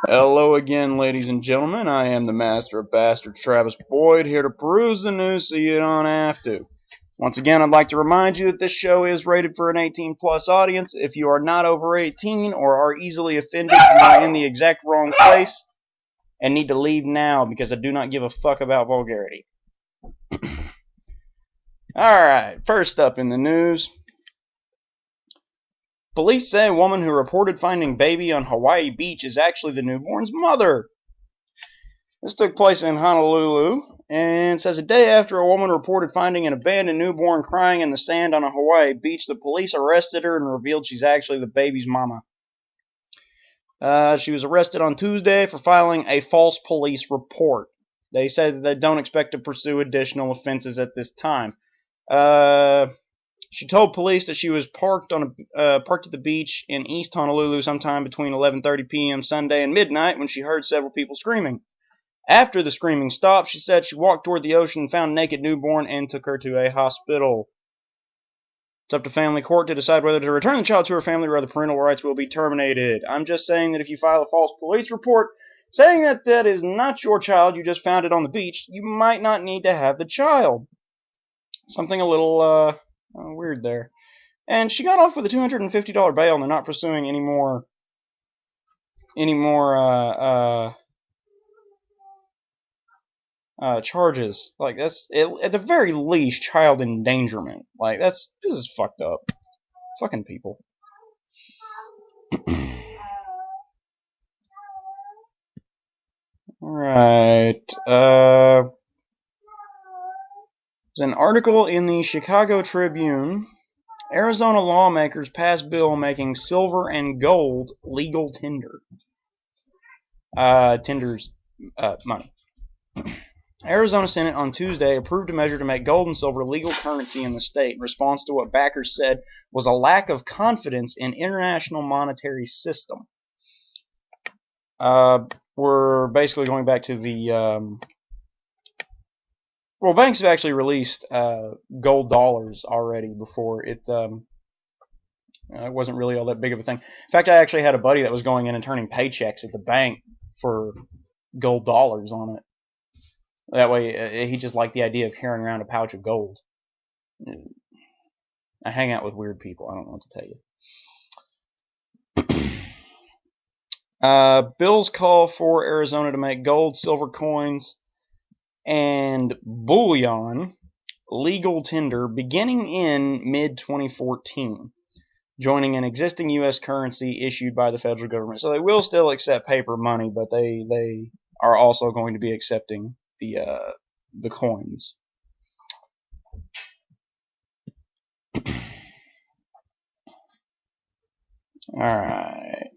Hello again, ladies and gentlemen. I am the Master of Bastards, Travis Boyd, here to peruse the news so you don't have to. Once again, I'd like to remind you that this show is rated for an 18 plus audience. If you are not over 18 or are easily offended, you are in the exact wrong place and need to leave now because I do not give a fuck about vulgarity. Alright, first up in the news. Police say a woman who reported finding baby on Hawaii Beach is actually the newborn's mother. This took place in Honolulu, and says a day after a woman reported finding an abandoned newborn crying in the sand on a Hawaii beach, the police arrested her and revealed she's actually the baby's mama. She was arrested on Tuesday for filing a false police report. They said that they don't expect to pursue additional offenses at this time. She told police that she was parked at the beach in East Honolulu sometime between 11:30 p.m. Sunday and midnight when she heard several people screaming. After the screaming stopped, she said she walked toward the ocean, found a naked newborn, and took her to a hospital. It's up to family court to decide whether to return the child to her family or whether parental rights will be terminated. I'm just saying that if you file a false police report saying that that is not your child, you just found it on the beach, you might not need to have the child. Something a little weird there. And she got off with a $250 bail, and they're not pursuing any more charges. Like, that's at the very least child endangerment. Like, this is fucked up. Fucking people. Alright. There's an article in the Chicago Tribune. Arizona lawmakers pass bill making silver and gold legal tender. Tender's money. Arizona Senate on Tuesday approved a measure to make gold and silver legal currency in the state in response to what backers said was a lack of confidence in international monetary system. We're basically going back to the well, banks have actually released gold dollars already before it wasn't really all that big of a thing. In fact, I actually had a buddy that was going in and turning paychecks at the bank for gold dollars on it. That way, he just liked the idea of carrying around a pouch of gold. I hang out with weird people. I don't know what to tell you. Bills call for Arizona to make gold, silver coins, and bullion legal tender beginning in mid-2014, joining an existing U.S. currency issued by the federal government. So they will still accept paper money, but they are also going to be accepting the coins. Alright.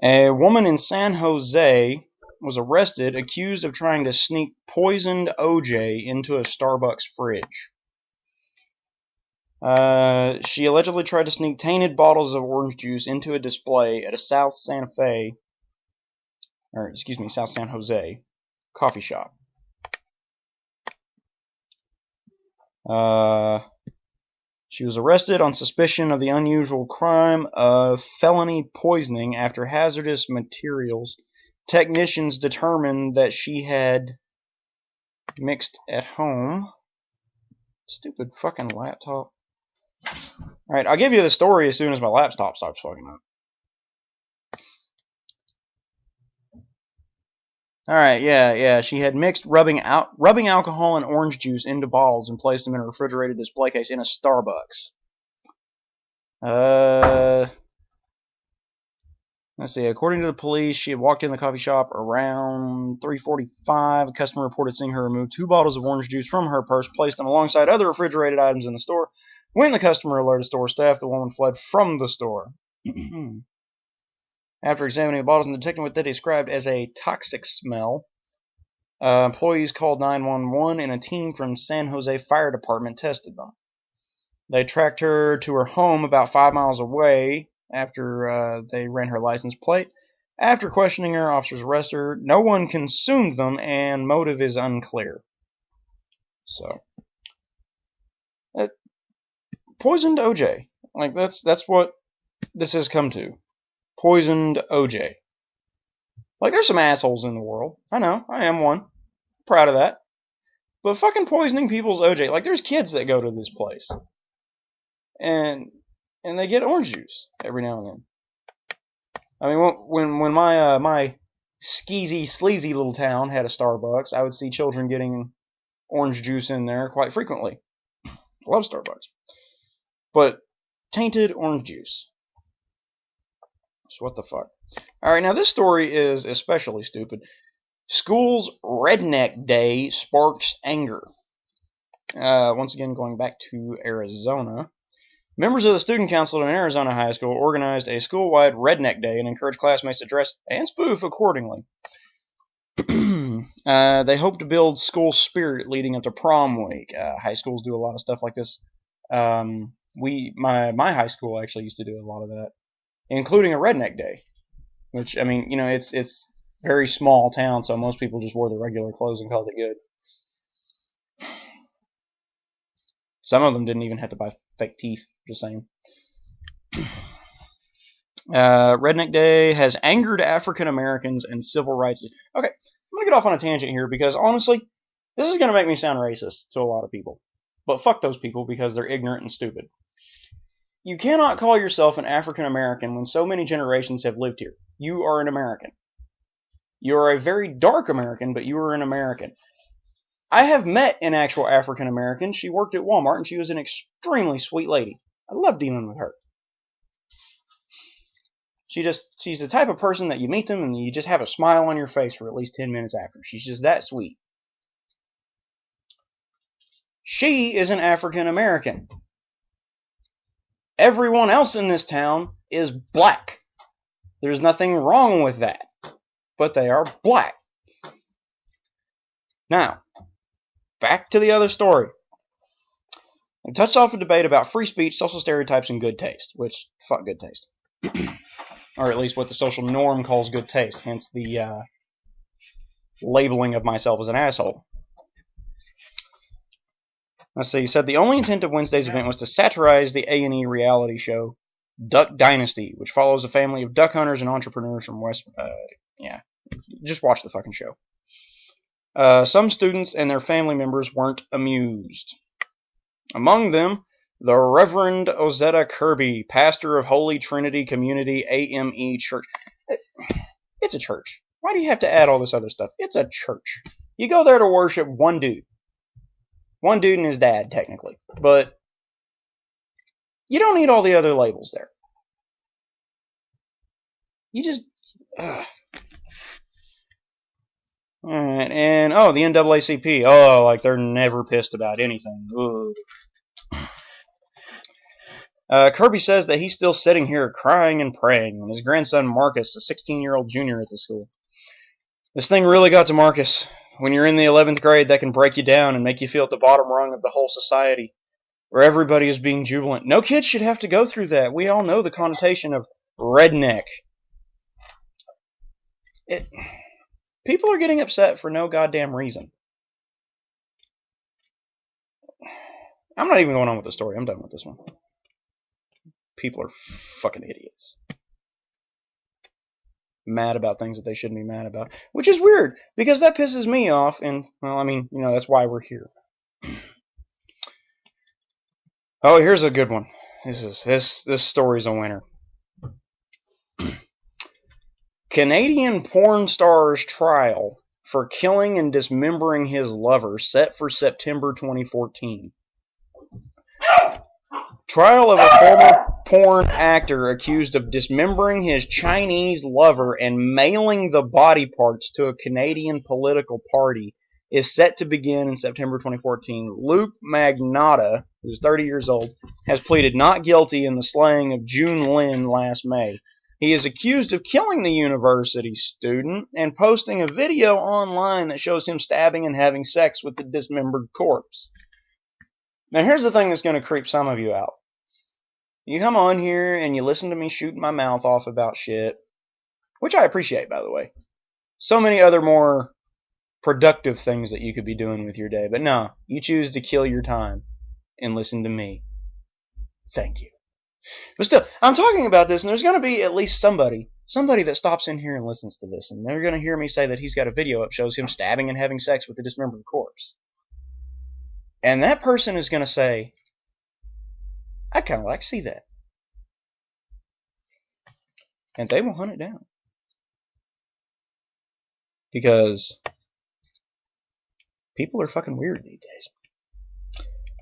A woman in San Jose was arrested accused of trying to sneak poisoned OJ into a Starbucks fridge. She allegedly tried to sneak tainted bottles of orange juice into a display at a South San Jose coffee shop. She was arrested on suspicion of the unusual crime of felony poisoning after hazardous materials technicians determined that she had mixed at home. Stupid fucking laptop. Alright, I'll give you the story as soon as my laptop stops fucking up. Alright, yeah. She had mixed rubbing alcohol and orange juice into bottles and placed them in a refrigerated display case in a Starbucks. Let's see. According to the police, she had walked in the coffee shop around 3:45. A customer reported seeing her remove 2 bottles of orange juice from her purse, placed them alongside other refrigerated items in the store. When the customer alerted store staff, the woman fled from the store. After examining the bottles and detecting what they described as a toxic smell, employees called 911 and a team from San Jose Fire Department tested them. They tracked her to her home about 5 miles away after they ran her license plate. After questioning her, officers arrested her. No one consumed them, and motive is unclear. So, poisoned OJ. Like, that's what this has come to. Poisoned OJ. Like, there's some assholes in the world. I know. I am one. Proud of that. But fucking poisoning people's OJ. Like, there's kids that go to this place. And they get orange juice every now and then. I mean, when my skeezy, sleazy little town had a Starbucks, I would see children getting orange juice in there quite frequently. Love Starbucks. But tainted orange juice. So what the fuck? Alright, now this story is especially stupid. School's Redneck Day sparks anger. Once again, going back to Arizona. Members of the student council at an Arizona high school organized a school-wide Redneck Day and encouraged classmates to dress and spoof accordingly. They hope to build school spirit leading up to prom week. High schools do a lot of stuff like this. My high school actually used to do a lot of that, including a Redneck Day, which, I mean, you know, it's very small town, so most people just wore their regular clothes and called it good. Some of them didn't even have to buy fake teeth, just saying. Redneck Day has angered African Americans and civil rights. Okay, I'm going to get off on a tangent here because, honestly, this is going to make me sound racist to a lot of people. But fuck those people because they're ignorant and stupid. You cannot call yourself an African American when so many generations have lived here. You are an American. You are a very dark American, but you are an American. I have met an actual African American. She worked at Walmart, and she was an extremely sweet lady. I love dealing with her. She's the type of person that you meet them, and you just have a smile on your face for at least 10 minutes after. She's just that sweet. She is an African American. Everyone else in this town is black. There's nothing wrong with that. But they are black. Now, back to the other story. I touched off a debate about free speech, social stereotypes, and good taste. Which, fuck good taste. Or at least what the social norm calls good taste. Hence the labeling of myself as an asshole. Let's see. He said the only intent of Wednesday's event was to satirize the A&E reality show Duck Dynasty, which follows a family of duck hunters and entrepreneurs from West... yeah. Just watch the fucking show. Some students and their family members weren't amused. Among them, the Reverend Ozetta Kirby, pastor of Holy Trinity Community AME Church. It's a church. Why do you have to add all this other stuff? It's a church. You go there to worship one dude. One dude and his dad, technically. But you don't need all the other labels there. You just... Alright, and, oh, the NAACP. Oh, like, they're never pissed about anything. Kirby says that he's still sitting here crying and praying when his grandson Marcus, a 16-year-old junior at the school. This thing really got to Marcus. When you're in the 11th grade, that can break you down and make you feel at the bottom rung of the whole society, where everybody is being jubilant. No kid should have to go through that. We all know the connotation of redneck. People are getting upset for no goddamn reason. I'm not even going on with the story. I'm done with this one. People are fucking idiots. Mad about things that they shouldn't be mad about. Which is weird, because that pisses me off, and, well, I mean, you know, that's why we're here. Oh, here's a good one. This story's a winner. Canadian porn star's trial for killing and dismembering his lover set for September 2014. Trial of a former porn actor accused of dismembering his Chinese lover and mailing the body parts to a Canadian political party is set to begin in September 2014. Luke Magnotta, who's 30 years old, has pleaded not guilty in the slaying of June Lin last May. He is accused of killing the university student and posting a video online that shows him stabbing and having sex with the dismembered corpse. Now, here's the thing that's going to creep some of you out. You come on here and you listen to me shooting my mouth off about shit, which I appreciate, by the way. So many other more productive things that you could be doing with your day. But no, you choose to kill your time and listen to me. Thank you. But still, I'm talking about this, and there's going to be at least somebody that stops in here and listens to this, and they're going to hear me say that he's got a video up shows him stabbing and having sex with a dismembered corpse. And that person is going to say, I'd kind of like to see that. And they will hunt it down. Because people are fucking weird these days.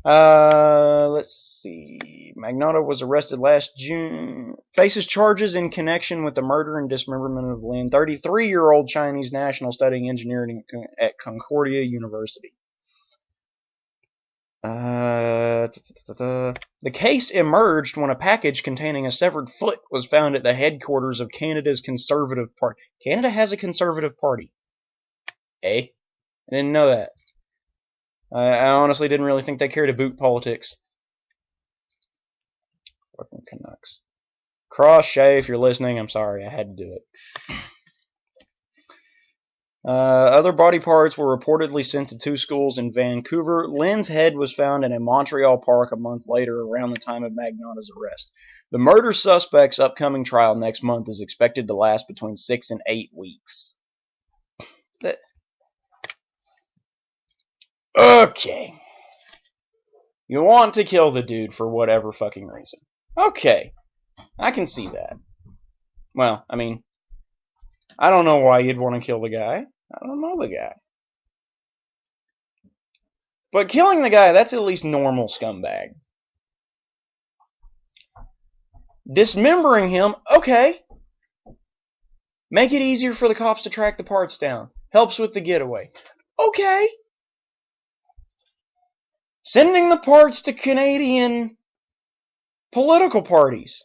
Let's see. Magnotta was arrested last June. Faces charges in connection with the murder and dismemberment of Lin, 33-year-old Chinese national studying engineering at Concordia University. The case emerged when a package containing a severed foot was found at the headquarters of Canada's Conservative Party. Canada has a Conservative Party. Eh? I didn't know that. I honestly didn't really think they cared about politics. Fucking Canucks. Cross Shay, if you're listening, I'm sorry. I had to do it. Other body parts were reportedly sent to 2 schools in Vancouver. Lin's head was found in a Montreal park a month later, around the time of Magnotta's arrest. The murder suspect's upcoming trial next month is expected to last between 6 and 8 weeks. Okay. You want to kill the dude for whatever fucking reason. Okay. I can see that. Well, I mean, I don't know why you'd want to kill the guy. I don't know the guy. But killing the guy, that's at least normal scumbag. Dismembering him, okay. Make it easier for the cops to track the parts down. Helps with the getaway. Okay. Sending the parts to Canadian political parties.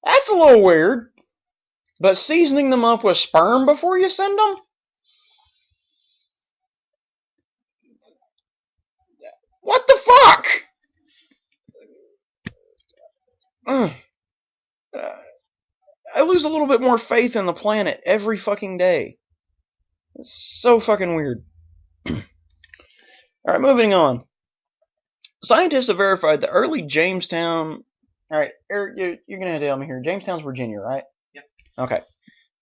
That's a little weird. But seasoning them up with sperm before you send them? What the fuck? I lose a little bit more faith in the planet every fucking day. It's so fucking weird. Alright, moving on. Scientists have verified the early Jamestown... Alright, Eric, you're going to tell me here. Jamestown's Virginia, right? Yep. Okay.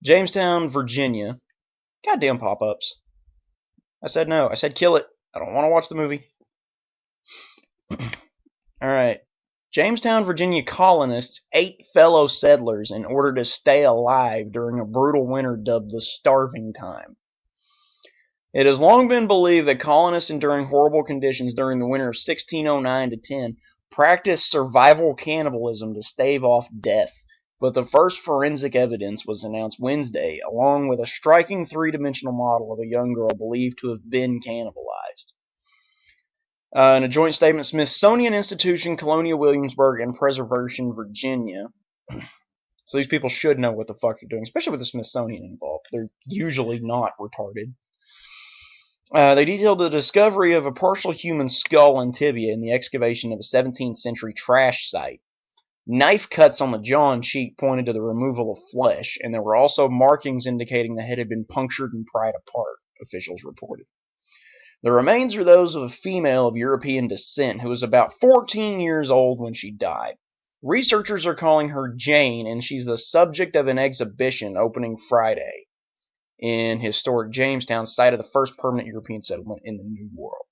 Jamestown, Virginia. Goddamn pop-ups. I said no. I said kill it. I don't want to watch the movie. Alright. Jamestown, Virginia colonists ate fellow settlers in order to stay alive during a brutal winter dubbed the Starving Time. It has long been believed that colonists enduring horrible conditions during the winter of 1609 to 10 practiced survival cannibalism to stave off death, but the first forensic evidence was announced Wednesday, along with a striking three-dimensional model of a young girl believed to have been cannibalized. In a joint statement, Smithsonian Institution, Colonial Williamsburg, and Preservation, Virginia. So these people should know what the fuck they're doing, especially with the Smithsonian involved. They're usually not retarded. They detailed the discovery of a partial human skull and tibia in the excavation of a 17th century trash site. Knife cuts on the jaw and cheek pointed to the removal of flesh, and there were also markings indicating the head had been punctured and pried apart, officials reported. The remains are those of a female of European descent who was about 14 years old when she died. Researchers are calling her Jane, and she's the subject of an exhibition opening Friday in historic Jamestown, site of the first permanent European settlement in the New World.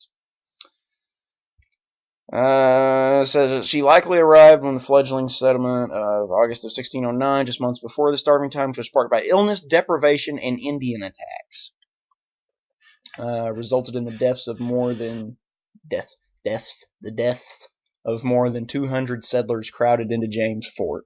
Says that she likely arrived when the fledgling settlement of August of 1609, just months before the Starving Time, which was sparked by illness, deprivation, and Indian attacks. Resulted in the deaths of more than 200 settlers crowded into James Fort.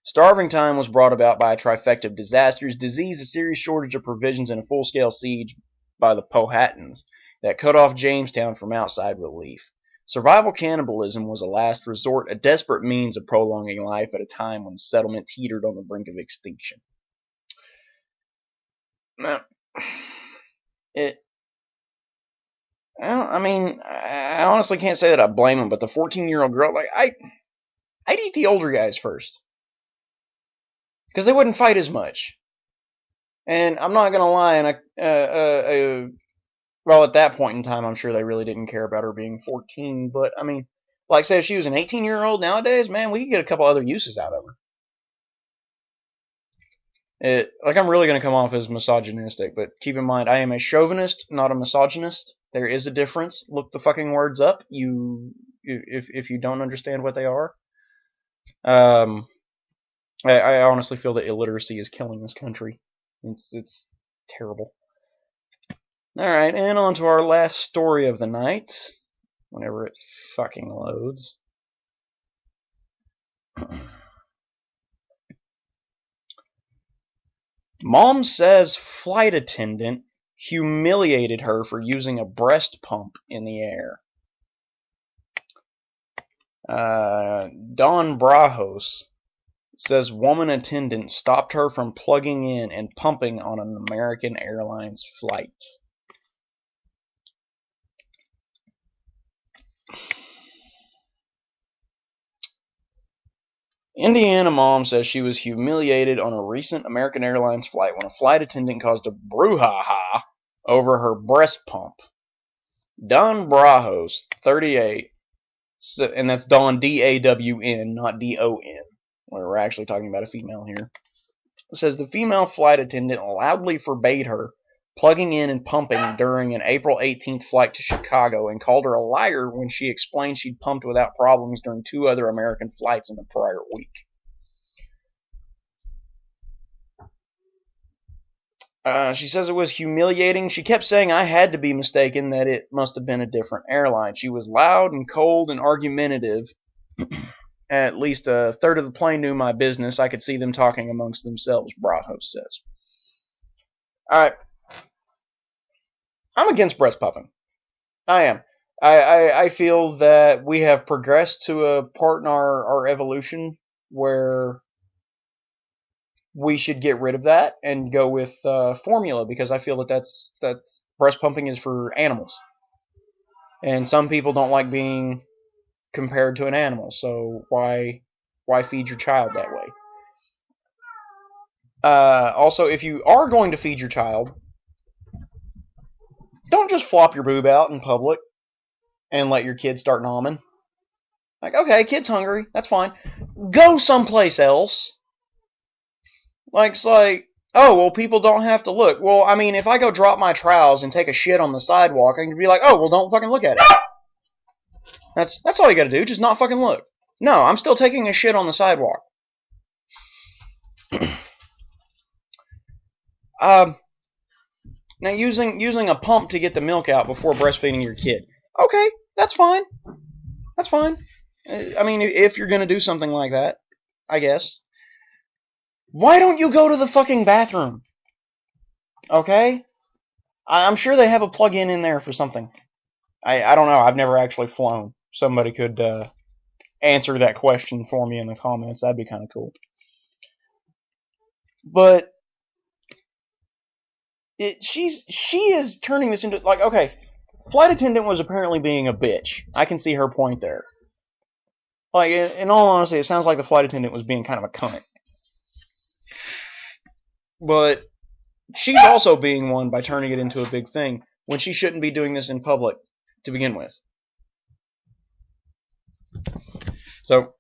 Starving Time was brought about by a trifecta of disasters: disease, a serious shortage of provisions, and a full-scale siege by the Powhatans that cut off Jamestown from outside relief. Survival cannibalism was a last resort, a desperate means of prolonging life at a time when the settlement teetered on the brink of extinction. Now, I honestly can't say that I blame him, but the 14-year-old girl, I'd eat the older guys first. Because they wouldn't fight as much. And I'm not going to lie, well, at that point in time, I'm sure they really didn't care about her being 14, but, Like, say if she was an 18-year-old nowadays, man, we could get a couple other uses out of her. I'm really going to come off as misogynistic, but keep in mind, I am a chauvinist, not a misogynist. There is a difference. Look the fucking words up, if you don't understand what they are. I honestly feel that illiteracy is killing this country. It's terrible. Alright, and on to our last story of the night. Whenever it fucking loads. Mom says flight attendant humiliated her for using a breast pump in the air. Don Brajos says woman attendant stopped her from plugging in and pumping on an American Airlines flight. Indiana mom says she was humiliated on a recent American Airlines flight when a flight attendant caused a brouhaha over her breast pump. Don Brajos, 38, and that's Dawn, D-A-W-N, not D-O-N. We're actually talking about a female here. It says the female flight attendant loudly forbade her plugging in and pumping during an April 18th flight to Chicago and called her a liar when she explained she'd pumped without problems during 2 other American flights in the prior week. She says it was humiliating. She kept saying I had to be mistaken, that it must have been a different airline. She was loud and cold and argumentative. At least a third of the plane knew my business. I could see them talking amongst themselves, Brajos says. Alright. I'm against breast pumping. I am. I feel that we have progressed to a part in our evolution where we should get rid of that and go with formula, because I feel that that's breast pumping is for animals, and some people don't like being compared to an animal. So why feed your child that way? Also, if you are going to feed your child, don't just flop your boob out in public and let your kid start nomming. Like, okay, kid's hungry, that's fine. Go someplace else. It's like, oh, well, people don't have to look. Well, I mean, if I go drop my trowels and take a shit on the sidewalk, I can be like, oh, well, don't fucking look at it. That's all you gotta do, just not fucking look. No, I'm still taking a shit on the sidewalk. Now, using a pump to get the milk out before breastfeeding your kid. Okay, that's fine. That's fine. I mean, if you're going to do something like that, I guess. Why don't you go to the fucking bathroom? Okay? I'm sure they have a plug-in in there for something. I don't know. I've never actually flown. Somebody could answer that question for me in the comments. That'd be kind of cool. But she is turning this into, like, okay, flight attendant was apparently being a bitch. I can see her point there. Like, in all honesty, it sounds like the flight attendant was being kind of a cunt. But she's also being one by turning it into a big thing when she shouldn't be doing this in public to begin with. So,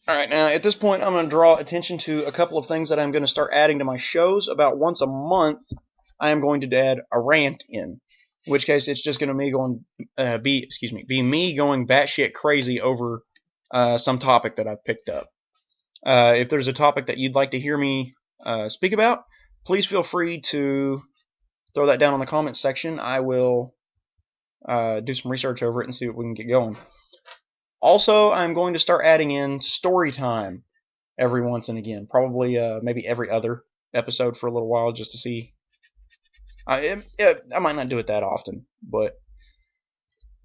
alright, now at this point I'm going to draw attention to a couple of things that I'm going to start adding to my shows. About once a month, I am going to add a rant in which case it's just going to be me going batshit crazy over some topic that I've picked up. If there's a topic that you'd like to hear me speak about, please feel free to throw that down in the comments section. I will do some research over it and see what we can get going. Also, I'm going to start adding in story time every once and again. Probably maybe every other episode for a little while, just to see. I might not do it that often, but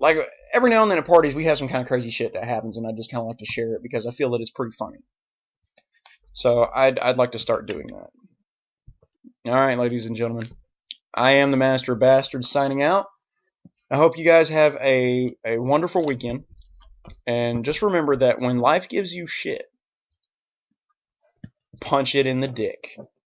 like every now and then at parties we have some kind of crazy shit that happens, and I just kind of like to share it because I feel that it's pretty funny. So I'd like to start doing that. All right, ladies and gentlemen, I am the Master of Bastards signing out. I hope you guys have a wonderful weekend, and just remember that when life gives you shit, punch it in the dick.